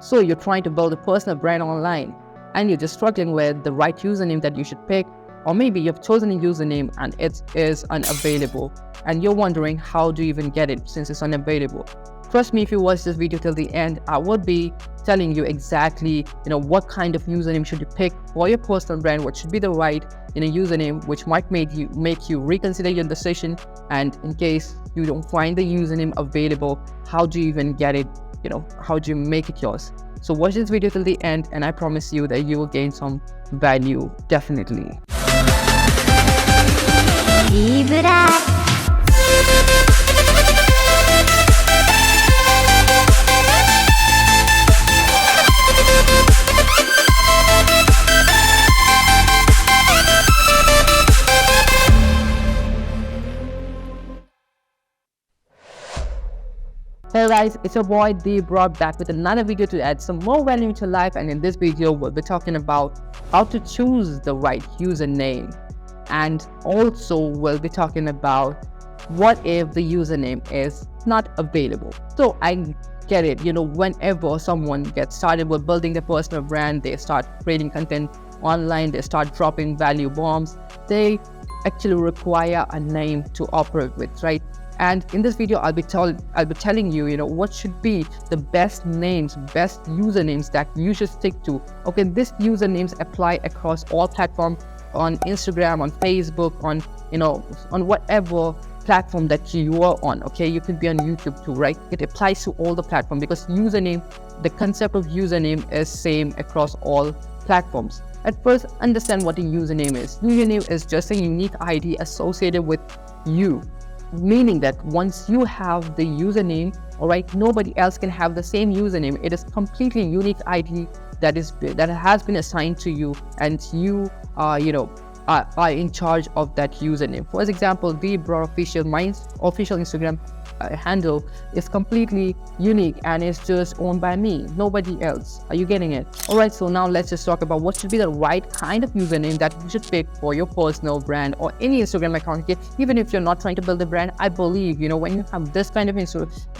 So you're trying to build a personal brand online and you're just struggling with the right username that you should pick, or maybe you've chosen a username and it is unavailable and you're wondering how to even get it since it's unavailable. Trust me, if you watch this video till the end, I would be telling you exactly, what kind of username should you pick for your personal brand, what should be the right username, which might make you reconsider your decision. And in case you don't find the username available, how do you even get it? How do you make it yours? So watch this video till the end, and I promise you that you will gain some value, definitely. Ibrar. Hey guys, it's your boy Ibrar back with another video to add some more value into life, and in this video we'll be talking about how to choose the right username, and also we'll be talking about what if the username is not available. So I get it, whenever someone gets started with building their personal brand, they start creating content online, they start dropping value bombs, they actually require a name to operate with, right? And in this video, I'll be telling you, what should be the best usernames that you should stick to. Okay, these usernames apply across all platforms, on Instagram, on Facebook, on whatever platform that you are on. Okay, you could be on YouTube too, right? It applies to all the platforms because the concept of username is same across all platforms. At first, understand what a username is. Username is just a unique ID associated with you. Meaning that once you have the username, all right, nobody else can have the same username. It is completely unique ID that has been assigned to you, and you are in charge of that username. For example, the Ibrar official, my official Instagram handle is completely unique and it's just owned by me, nobody else. Are you getting it? Alright, so now let's just talk about what should be the right kind of username that you should pick for your personal brand or any Instagram account. Okay? Even if you're not trying to build a brand, I believe when you have this kind of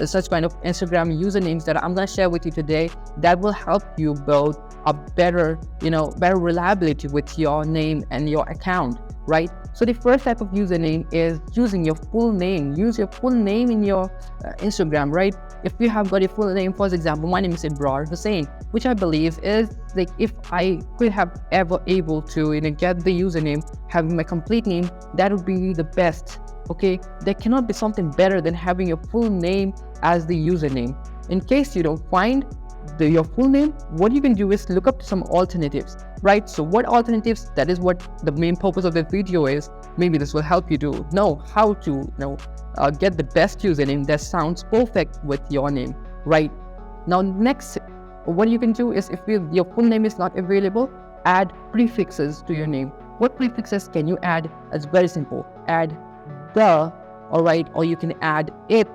such kind of Instagram usernames that I'm gonna share with you today, that will help you build a better reliability with your name and your account, right? So the first type of username is using your full name. Use your full name in your Instagram, right? If you have got a full name, for example, my name is Ibrar Hussain, which I believe is like, if I could have ever able to get the username having my complete name, that would be the best. Okay, there cannot be something better than having your full name as the username. In case you don't find your full name, what you can do is look up some alternatives, right? So what alternatives? That is what the main purpose of this video is. Maybe this will help you to know how to get the best username that sounds perfect with your name, right? Now next, what you can do is, if your full name is not available, add prefixes to your name. What prefixes can you add? It's very simple. Add the, all right, or you can add it,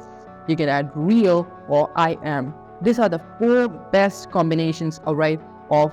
you can add real, or I am. These are the 4 best combinations, all right, of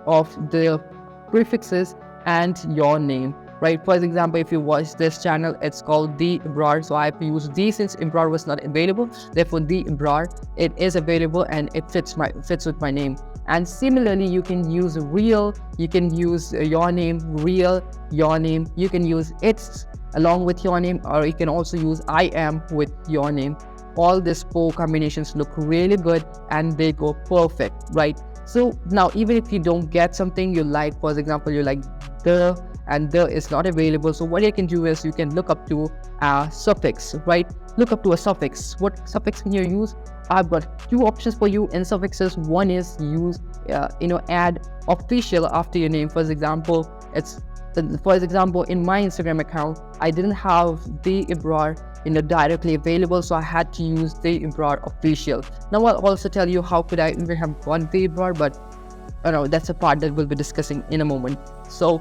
the prefixes and your name, right? For example, if you watch this channel, it's called The Ibrar, so I have used the since Ibrar was not available. Therefore, The Ibrar, it is available and it fits with my name. And similarly, you can use real, you can use your name, real, your name. You can use it's along with your name, or you can also use I am with your name. All these 4 combinations look really good and they go perfect, right? So now, even if you don't get something you like, for example, you like the, and the is not available, so what you can do is you can look up to a suffix, right? Look up to a suffix. What suffix can you use? I've got 2 options for you in suffixes. One is use add official after your name. For example, in my Instagram account, I didn't have the Ibrar directly available, so I had to use the Ibrar official. Now I'll also tell you how could I even have got the Ibrar, but that's a part that we'll be discussing in a moment. So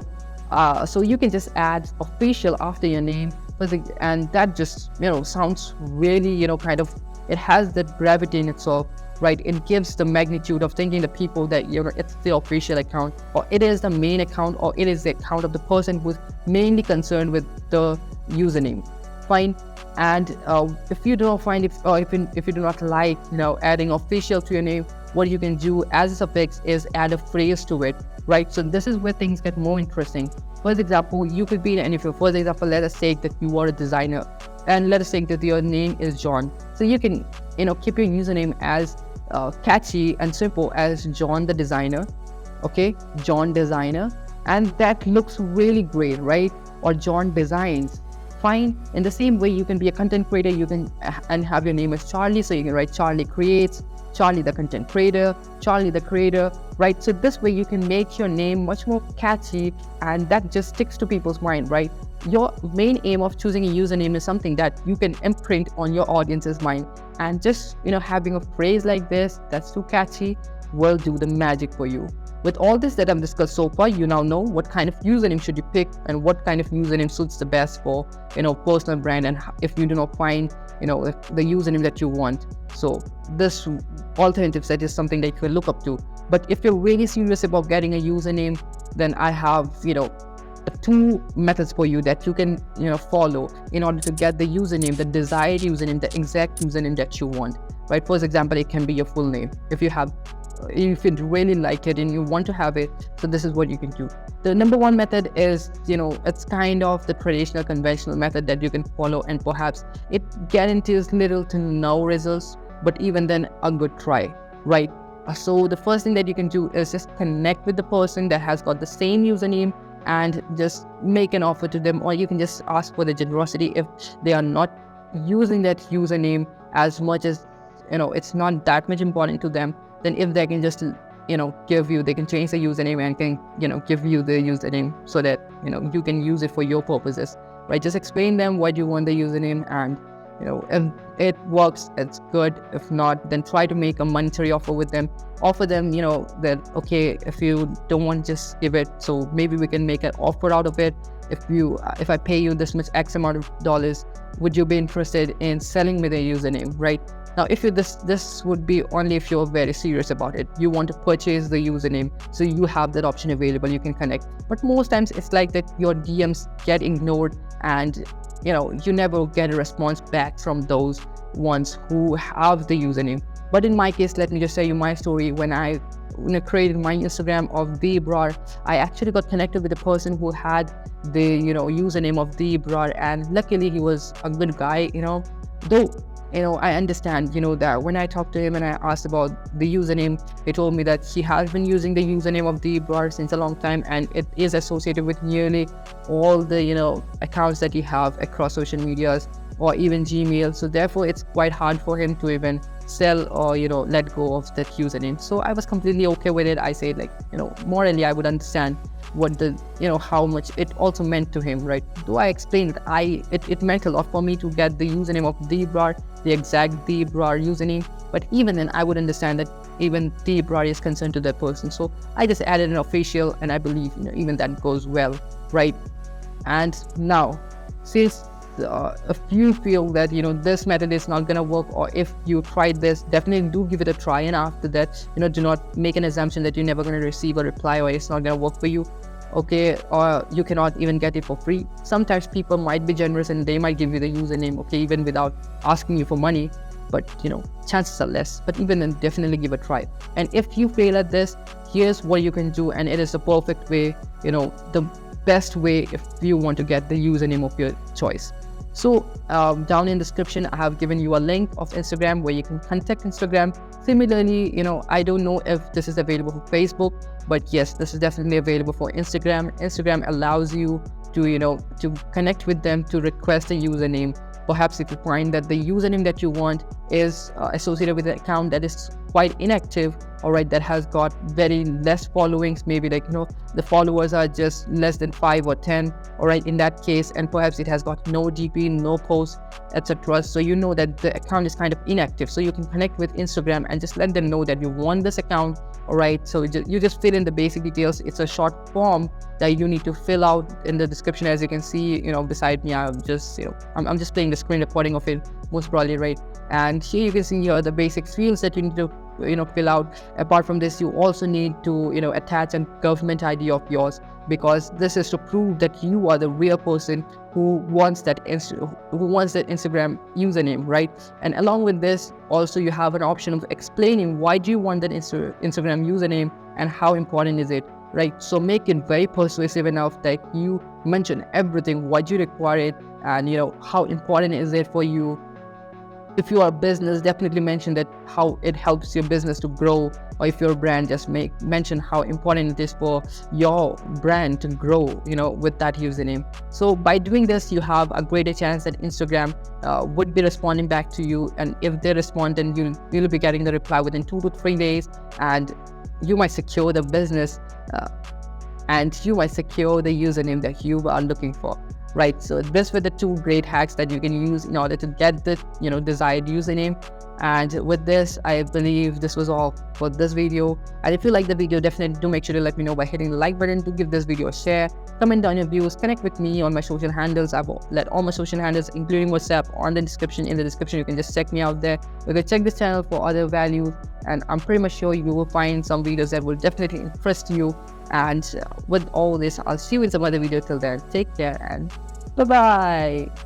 you can just add official after your name, and that just sounds really it has that gravity in itself, right? It gives the magnitude of thinking the people that it's the official account, or it is the main account, or it is the account of the person who's mainly concerned with the username. Fine. And if you don't find it, or if you do not like adding official to your name, what you can do as a suffix is add a phrase to it, right? So this is where things get more interesting. For example, you could be, and if you're, for example, let us say that you are a designer, and let us say that your name is John. So you can, keep your username as catchy and simple as John the designer, okay? John designer, and that looks really great, right? Or John designs. Fine. In the same way, you can be a content creator, you can and have your name as Charlie, so you can write Charlie creates, Charlie the content creator, Charlie the creator, right? So this way you can make your name much more catchy, and that just sticks to people's mind, right? Your main aim of choosing a username is something that you can imprint on your audience's mind, and just having a phrase like this that's too catchy will do the magic for you. With all this that I've discussed so far, you now know what kind of username should you pick and what kind of username suits the best for personal brand, and if you do not find the username that you want. So this alternative set is something that you can look up to. But if you're really serious about getting a username, then I have two methods for you that you can follow in order to get the username, the desired username, the exact username that you want, right? For example, it can be your full name if you really like it and you want to have it. So this is what you can do. The number one method is it's kind of the traditional conventional method that you can follow, and perhaps it guarantees little to no results, but even then a good try, right? So the first thing that you can do is just connect with the person that has got the same username and just make an offer to them, or you can just ask for the generosity if they are not using that username as much as it's not that much important to them. Then if they can just they can change the username and can give you the username so that you can use it for your purposes, right? Just explain them why you want the username, and if it works, it's good. If not, then try to make a monetary offer with them. Offer them that okay, if you don't want, just give it, so maybe we can make an offer out of it. If I pay you this much X amount of dollars, would you be interested in selling me the username, right? Now, if you this would be only if you're very serious about it. You want to purchase the username, so you have that option available. You can connect. But most times it's like that your DMs get ignored, and you never get a response back from those ones who have the username. But in my case, let me just tell you my story. When I created my Instagram of the Ibrar, I actually got connected with a person who had the username of the Ibrar, and luckily he was a good guy. Though I understand that when I talked to him and I asked about the username, he told me that he has been using the username of the Ibrar since a long time, and it is associated with nearly all the accounts that he have across social medias or even Gmail. So therefore it's quite hard for him to even sell or let go of that username. So I was completely okay with it. I said, like, morally I would understand what the how much it also meant to him, right? Though I explained that it meant a lot for me to get the username of the Ibrar, the exact the Ibrar username, but even then I would understand that even the Ibrar is concerned to that person. So I just added an official, and I believe even that goes well, right? And now, since if you feel that this method is not gonna work, or if you tried this, definitely do give it a try, and after that do not make an assumption that you're never gonna receive a reply or it's not gonna work for you, okay? Or you cannot even get it for free. Sometimes people might be generous and they might give you the username, okay, even without asking you for money, but chances are less. But even then, definitely give a try. And if you fail at this, here's what you can do, and it is the perfect way, the best way if you want to get the username of your choice. So down in the description, I have given you a link of Instagram where you can contact Instagram. Similarly, I don't know if this is available for Facebook, but yes, this is definitely available for Instagram. Instagram allows you to to connect with them, to request a username. Perhaps if you find that the username that you want is associated with an account that is quite inactive, all right, that has got very less followings, maybe like the followers are just less than 5 or 10, all right, in that case, and perhaps it has got no GP, no posts, etc. So that the account is kind of inactive. So you can connect with Instagram and just let them know that you want this account, all right? So you just fill in the basic details. It's a short form that you need to fill out in the description. As you can see, beside me, I'm just I'm just playing the screen recording of it, most probably, right? And here you can see the basic fields that you need to fill out. Apart from this, you also need to attach a government ID of yours, because this is to prove that you are the real person who wants that Instagram username, right? And along with this, also you have an option of explaining why do you want that Instagram username and how important is it, right? So make it very persuasive enough that you mention everything, why do you require it, and how important is it for you. If you are a business, definitely mention that how it helps your business to grow. Or if you're a brand, just mention how important it is for your brand to grow, with that username. So by doing this, you have a greater chance that Instagram would be responding back to you. And if they respond, then you'll be getting the reply within 2 to 3 days, and you might secure the business and you might secure the username that you are looking for. Right, so this were the 2 great hacks that you can use in order to get the desired username. And with this, I believe this was all for this video. And if you like the video, definitely do make sure to let me know by hitting the like button, to give this video a share, comment down your views, connect with me on my social handles. I've let all my social handles, including WhatsApp, on the description. In the description, you can just check me out there. You can check this channel for other values, and I'm pretty much sure you will find some videos that will definitely interest you. And with all this, I'll see you in some other video. Till then, take care and bye-bye.